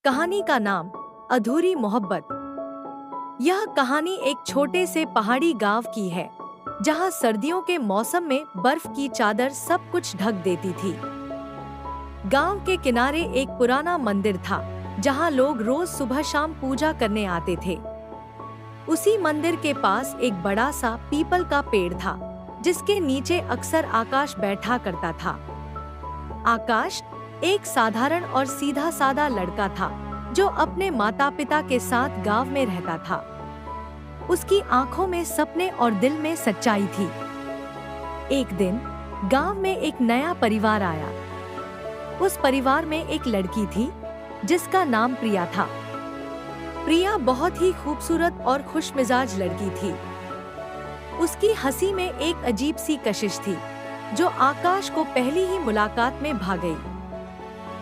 कहानी का नाम अधूरी मोहब्बत। यह कहानी एक छोटे से पहाड़ी गांव की है, जहां सर्दियों के मौसम में बर्फ की चादर सब कुछ ढक देती थी। गांव के किनारे एक पुराना मंदिर था, जहां लोग रोज सुबह शाम पूजा करने आते थे। उसी मंदिर के पास एक बड़ा सा पीपल का पेड़ था, जिसके नीचे अक्सर आकाश बैठा करता था। आकाश एक साधारण और सीधा साधा लड़का था, जो अपने माता पिता के साथ गांव में रहता था। उसकी आंखों में सपने और दिल में सच्चाई थी। एक दिन गांव में एक नया परिवार आया। उस परिवार में एक लड़की थी, जिसका नाम प्रिया था। प्रिया बहुत ही खूबसूरत और खुशमिजाज लड़की थी। उसकी हंसी में एक अजीब सी कशिश थी, जो आकाश को पहली ही मुलाकात में भा गई।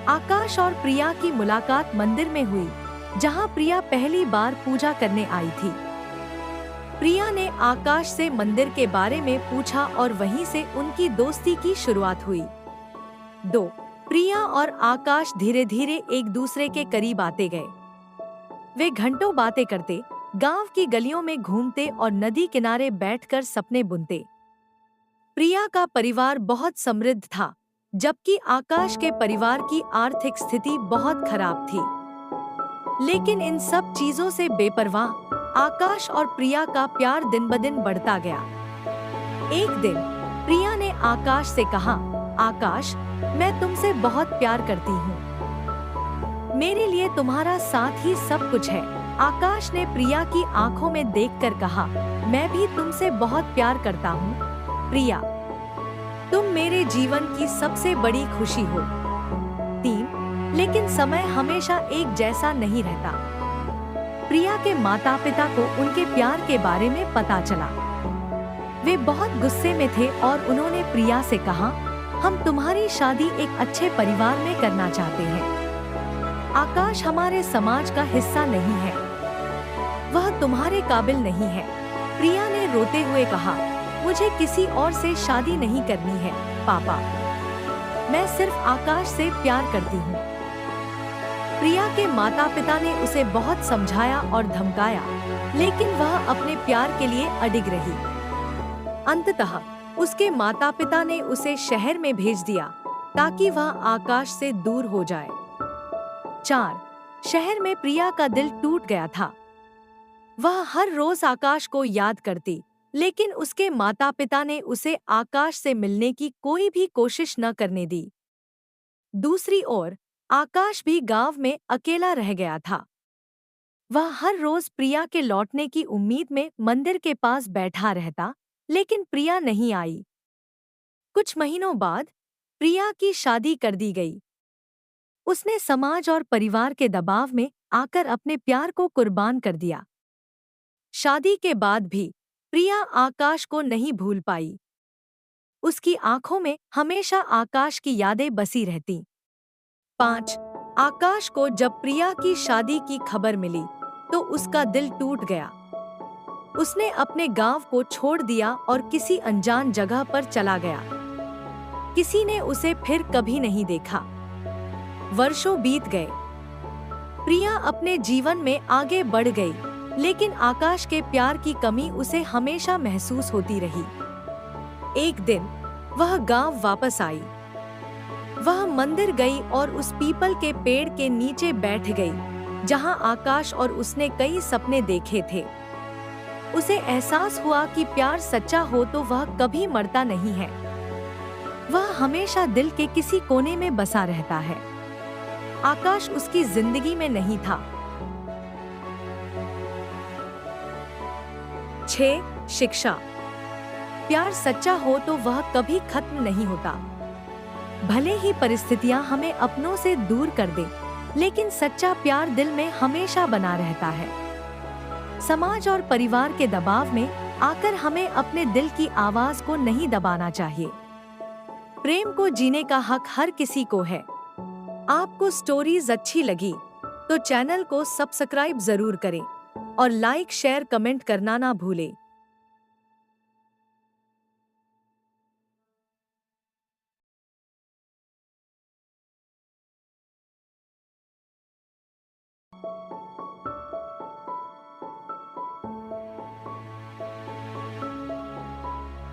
आकाश और प्रिया की मुलाकात मंदिर में हुई, जहां प्रिया पहली बार पूजा करने आई थी। प्रिया ने आकाश से मंदिर के बारे में पूछा और वहीं से उनकी दोस्ती की शुरुआत हुई। प्रिया और आकाश धीरे धीरे एक दूसरे के करीब आते गए। वे घंटों बातें करते, गांव की गलियों में घूमते और नदी किनारे बैठकर सपने बुनते। प्रिया का परिवार बहुत समृद्ध था, जबकि आकाश के परिवार की आर्थिक स्थिति बहुत खराब थी। लेकिन इन सब चीजों से बेपरवाह आकाश और प्रिया का प्यार दिन ब दिन बढ़ता गया। एक दिन प्रिया ने आकाश से कहा, आकाश, मैं तुमसे बहुत प्यार करती हूँ। मेरे लिए तुम्हारा साथ ही सब कुछ है। आकाश ने प्रिया की आंखों में देखकर कहा, मैं भी तुमसे बहुत प्यार करता हूँ प्रिया, तुम मेरे जीवन की सबसे बड़ी खुशी हो। लेकिन समय हमेशा एक जैसा नहीं रहता। प्रिया के माता पिता को उनके प्यार के बारे में पता चला। वे बहुत गुस्से में थे और उन्होंने प्रिया से कहा, हम तुम्हारी शादी एक अच्छे परिवार में करना चाहते हैं। आकाश हमारे समाज का हिस्सा नहीं है, वह तुम्हारे काबिल नहीं है। प्रिया ने रोते हुए कहा, मुझे किसी और से शादी नहीं करनी है पापा, मैं सिर्फ आकाश से प्यार करती हूँ। प्रिया के माता पिता ने उसे बहुत समझाया और धमकाया, लेकिन वह अपने प्यार के लिए अडिग रही। अंततः उसके माता पिता ने उसे शहर में भेज दिया, ताकि वह आकाश से दूर हो जाए। शहर में प्रिया का दिल टूट गया था। वह हर रोज आकाश को याद करती, लेकिन उसके माता पिता ने उसे आकाश से मिलने की कोई भी कोशिश न करने दी। दूसरी ओर आकाश भी गांव में अकेला रह गया था। वह हर रोज प्रिया के लौटने की उम्मीद में मंदिर के पास बैठा रहता, लेकिन प्रिया नहीं आई। कुछ महीनों बाद प्रिया की शादी कर दी गई। उसने समाज और परिवार के दबाव में आकर अपने प्यार को कुर्बान कर दिया। शादी के बाद भी प्रिया आकाश को नहीं भूल पाई। उसकी आंखों में हमेशा आकाश की यादें बसी रहती। आकाश को जब प्रिया की शादी की खबर मिली, तो उसका दिल टूट गया। उसने अपने गांव को छोड़ दिया और किसी अनजान जगह पर चला गया। किसी ने उसे फिर कभी नहीं देखा। वर्षों बीत गए। प्रिया अपने जीवन में आगे बढ़ गई, लेकिन आकाश के प्यार की कमी उसे हमेशा महसूस होती रही। एक दिन वह गांव वापस आई। वह मंदिर गई और उस पीपल के पेड़ के नीचे बैठ गई, जहां आकाश और उसने कई सपने देखे थे। उसे एहसास हुआ कि प्यार सच्चा हो तो वह कभी मरता नहीं है। वह हमेशा दिल के किसी कोने में बसा रहता है। आकाश उसकी जिंदगी में नहीं था। शिक्षा। प्यार सच्चा हो तो वह कभी खत्म नहीं होता। भले ही परिस्थितियां हमें अपनों से दूर कर दे, लेकिन सच्चा प्यार दिल में हमेशा बना रहता है। समाज और परिवार के दबाव में आकर हमें अपने दिल की आवाज को नहीं दबाना चाहिए। प्रेम को जीने का हक हर किसी को है। आपको स्टोरीज अच्छी लगी तो चैनल को सब्सक्राइब जरूर करें और लाइक शेयर कमेंट करना ना भूलें।